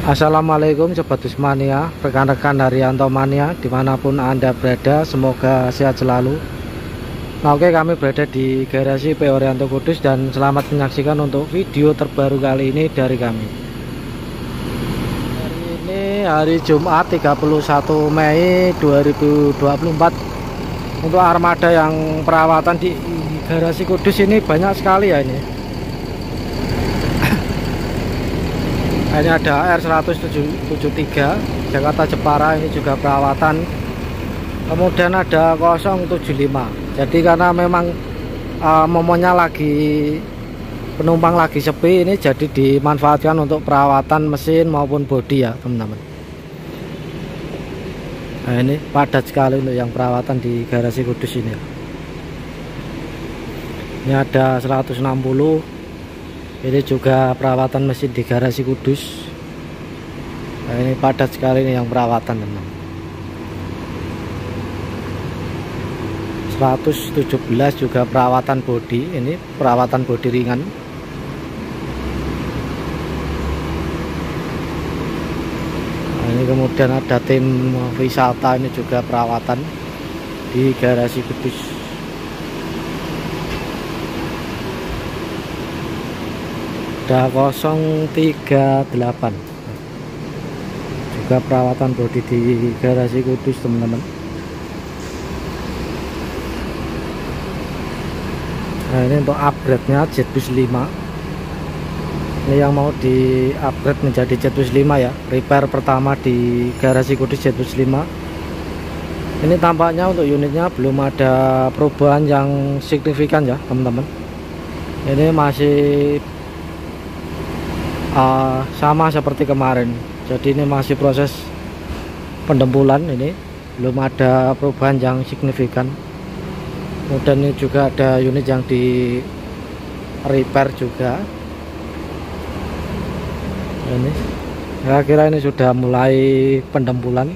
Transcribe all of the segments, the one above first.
Assalamualaikum Sobat Dusmania, rekan-rekan Haryanto Mania dimanapun Anda berada, semoga sehat selalu. Nah, oke, kami berada di garasi PO Haryanto Kudus dan selamat menyaksikan untuk video terbaru kali ini dari kami. Hari ini hari Jumat 31 Mei 2024. Untuk armada yang perawatan di garasi Kudus ini banyak sekali ya ini. Ini ada R173 Jakarta Jepara, ini juga perawatan. Kemudian ada 075. Jadi karena memang momennya lagi penumpang lagi sepi, ini jadi dimanfaatkan untuk perawatan mesin maupun bodi ya teman-teman. Nah, ini padat sekali untuk yang perawatan di garasi Kudus ini. Ini ada 160. Ini juga perawatan mesin di garasi Kudus. Nah, ini padat sekali nih yang perawatan teman. 117 juga perawatan bodi. Ini perawatan bodi ringan. Nah, ini kemudian ada tim wisata, ini juga perawatan di garasi Kudus. Ada 038 juga perawatan bodi di garasi Kudus teman-teman. Nah, ini untuk upgrade-nya Jetbus 5. Ini yang mau di upgrade menjadi Jetbus 5 ya, repair pertama di garasi Kudus Jetbus 5. Ini tampaknya untuk unitnya belum ada perubahan yang signifikan ya teman-teman. Ini masih sama seperti kemarin, jadi ini masih proses pendempulan, ini belum ada perubahan yang signifikan. Kemudian ini juga ada unit yang di repair juga. Ini kira-kira ini sudah mulai pendempulan.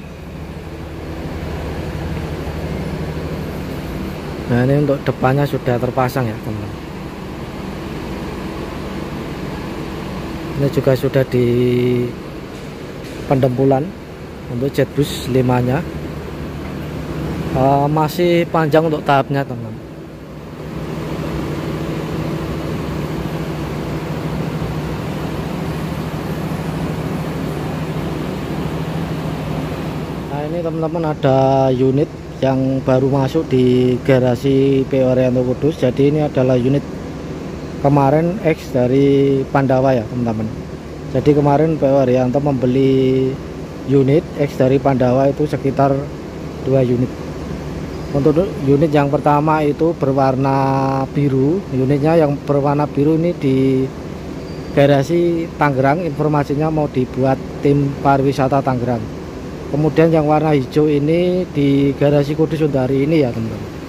Nah, ini untuk depannya sudah terpasang ya teman-teman. Ini juga sudah di pendempulan untuk Jetbus 5 nya. Masih panjang untuk tahapnya teman-teman. Nah, ini teman-teman ada unit yang baru masuk di garasi PO Haryanto Kudus. Jadi ini adalah unit kemarin X dari Pandawa ya teman-teman. Jadi kemarin PO Haryanto membeli unit X dari Pandawa itu sekitar 2 unit. Untuk unit yang pertama itu berwarna biru. Unitnya yang berwarna biru ini di garasi Tangerang, informasinya mau dibuat tim pariwisata Tangerang. Kemudian yang warna hijau ini di garasi Kudus untuk hari ini ya teman-teman.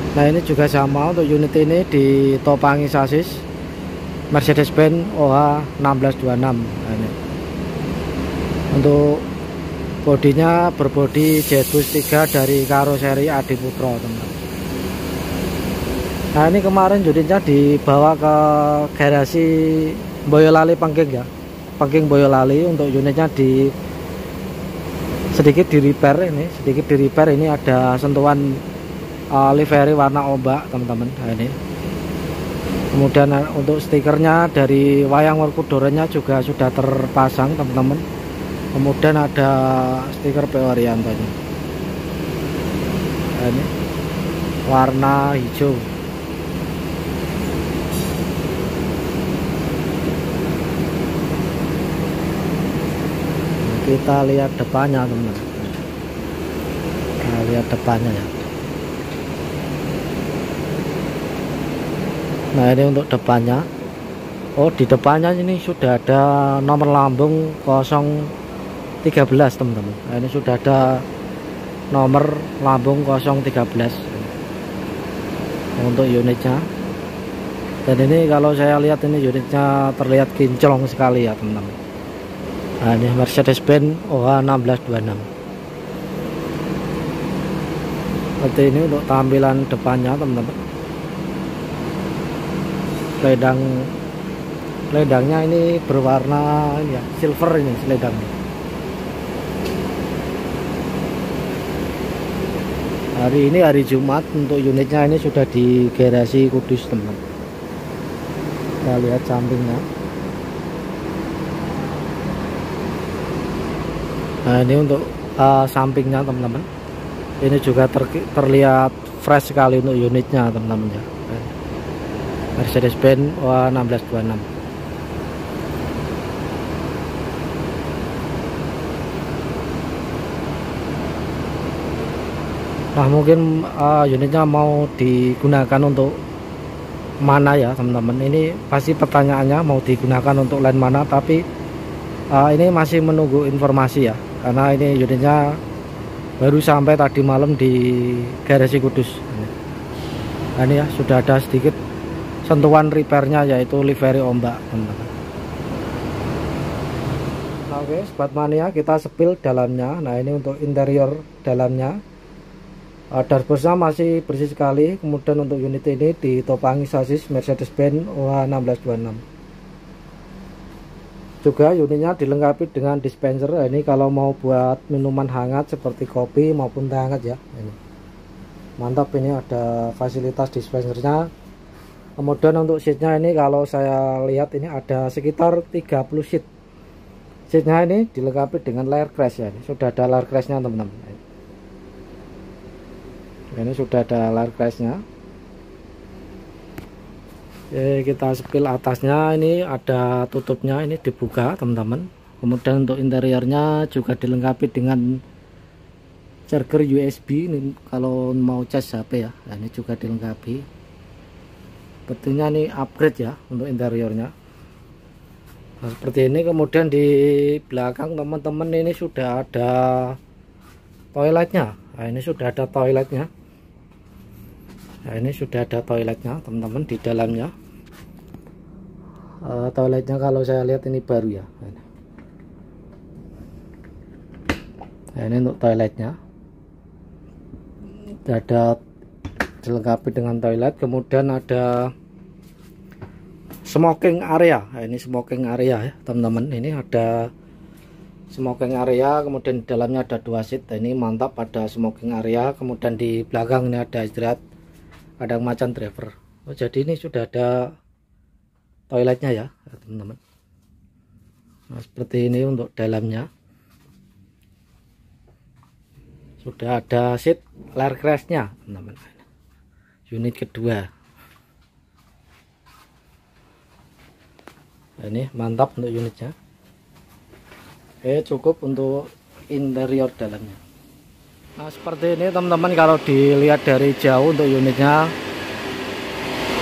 Nah, ini juga sama, untuk unit ini ditopangi sasis Mercedes-Benz OH 1626. Nah, ini untuk bodinya berbodi Jetbus 3 dari karoseri Adi Putro teman. Nah, ini kemarin unitnya dibawa ke garasi Boyolali Pengking ya, Pengking Boyolali. Untuk unitnya sedikit di repair, ini ada sentuhan livery warna ombak teman-teman. Nah, ini kemudian untuk stikernya dari wayang Werkudara-nya juga sudah terpasang teman-teman. Kemudian ada stiker PO Haryanto nya. Nah, ini warna hijau. Kita lihat depannya teman-teman. Nah, lihat depannya ya. Nah, ini untuk depannya. Oh, di depannya ini sudah ada nomor lambung 013 teman-teman. Nah, ini sudah ada nomor lambung 013 untuk unitnya. Dan ini kalau saya lihat ini unitnya terlihat kinclong sekali ya teman-teman. Nah, ini Mercedes-Benz OH 1626. Seperti ini untuk tampilan depannya teman-teman. Pedang Selendangnya ini berwarna ini ya, silver ini selendangnya. Hari ini hari Jumat, untuk unitnya ini sudah di garasi Kudus, teman. Kita lihat sampingnya. Nah, ini untuk sampingnya, teman-teman. Ini juga terlihat fresh sekali untuk unitnya, teman-teman ya. Mercedes-Benz OA1626. Nah, mungkin unitnya mau digunakan untuk mana ya, teman-teman. Ini pasti pertanyaannya mau digunakan untuk line mana, tapi ini masih menunggu informasi ya, karena ini unitnya baru sampai tadi malam di garasi Kudus. Nah, ini ya sudah ada sedikit sentuhan repairnya, yaitu livery ombak, teman-teman. Nah, oke, sobat mania, kita sepil dalamnya. Nah, ini untuk interior dalamnya. Dashboardnya masih bersih sekali. Kemudian untuk unit ini ditopangi sasis Mercedes-Benz OA1626. Juga unitnya dilengkapi dengan dispenser. Ini kalau mau buat minuman hangat seperti kopi maupun teh hangat ya. Ini mantap, ini ada fasilitas dispensernya. Kemudian untuk seatnya ini kalau saya lihat ini ada sekitar 30 seat. Seatnya ini dilengkapi dengan layer crash ya. Ini sudah ada layer crashnya, teman-teman. Ini sudah ada layer crashnya. Oke, kita sepil atasnya. Ini ada tutupnya, ini dibuka, teman-teman. Kemudian untuk interiornya juga dilengkapi dengan charger USB ini kalau mau cas HP ya. Nah, ini juga dilengkapi. Betulnya ini upgrade ya untuk interiornya. Nah, seperti ini. Kemudian di belakang, teman-teman, ini sudah ada toiletnya. Nah, ini sudah ada toiletnya. Nah, ini sudah ada toiletnya, teman-teman, di dalamnya. Toiletnya kalau saya lihat ini baru ya. Nah, ini untuk toiletnya. Sudah ada dilengkapi dengan toilet. Kemudian ada smoking area. Nah, ini smoking area ya, teman-teman. Ini ada smoking area. Kemudian di dalamnya ada 2 seat. Nah, ini mantap, ada smoking area. Kemudian di belakang ini ada istirahat, ada macan driver. Oh, jadi ini sudah ada toiletnya ya, teman-teman. Nah, seperti ini untuk dalamnya. Sudah ada seat layer crashnya, teman-teman. Unit kedua. Nah, ini mantap untuk unitnya. Oke, cukup untuk interior dalamnya. Nah, seperti ini, teman-teman, kalau dilihat dari jauh untuk unitnya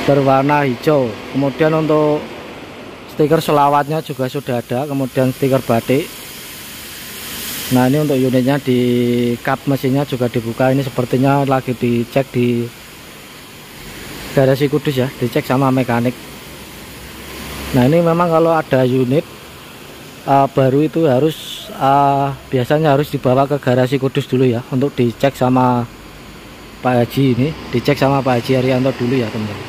berwarna hijau. Kemudian untuk stiker selawatnya juga sudah ada. Kemudian stiker batik. Nah, ini untuk unitnya di kap mesinnya juga dibuka. Ini sepertinya lagi dicek di garasi Kudus ya, dicek sama mekanik. Nah, ini memang kalau ada unit baru itu harus biasanya harus dibawa ke garasi Kudus dulu ya, untuk dicek sama Pak Haji. Ini dicek sama Pak Haji Arianto dulu ya, teman-teman.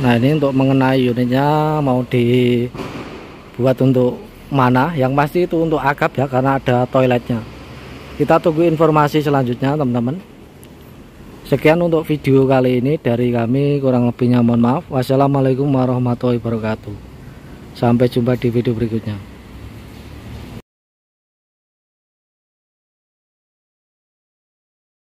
Nah, ini untuk mengenai unitnya mau dibuat untuk mana, yang pasti itu untuk akap ya, karena ada toiletnya. Kita tunggu informasi selanjutnya, teman-teman. Sekian untuk video kali ini dari kami, kurang lebihnya mohon maaf. Wassalamualaikum warahmatullahi wabarakatuh. Sampai jumpa di video berikutnya.